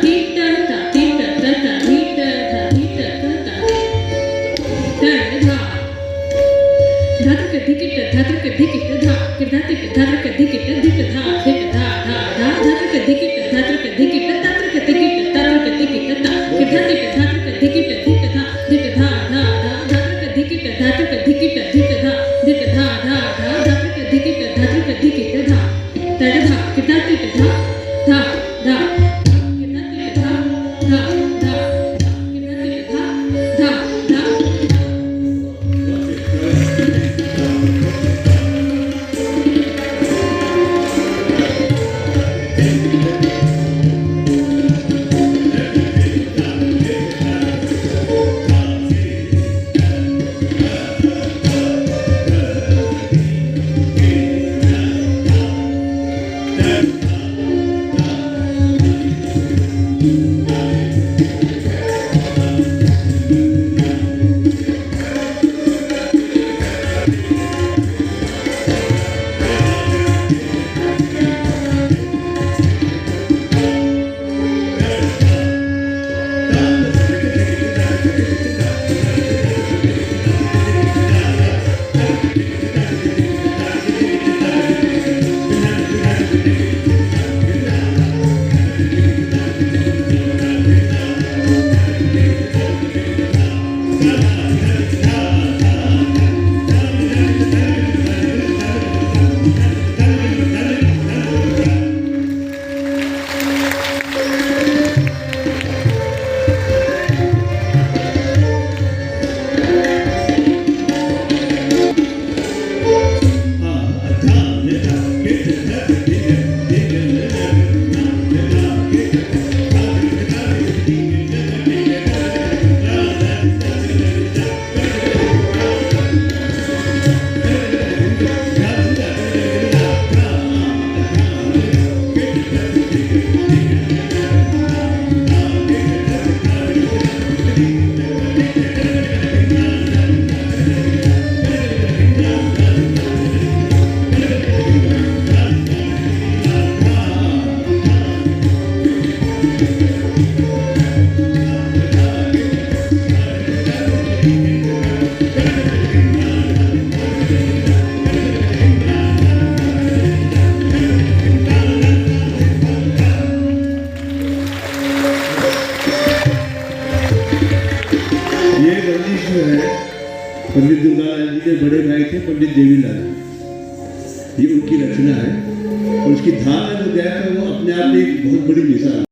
तीट ता तीट ता धीट धा धीट ता तळ धा धातृक धिकिट धातृक धिकिट धा धातृक धातृक धिकिट धिक धा धिक धा धा धा धातृक धिकिट धातृक धिकिट तातृक धिकिट तातृक धिकिट ता धातृक धातृक धिकिट धिक धा धिक धा धा धा धातृक धिकिट धातृक धिकिट धिक धा धिक धा धा धा धातृक धिकिट धा तळ धा धातृक धा धा धा धातृक धा धा धा धातृक धा धा धा पंडित दुर्गालाल जी के बड़े भाई थे पंडित देवीलाल, ये उनकी रचना है और उसकी धार में जो गया था वो अपने आप में एक बहुत बड़ी मिसाल है।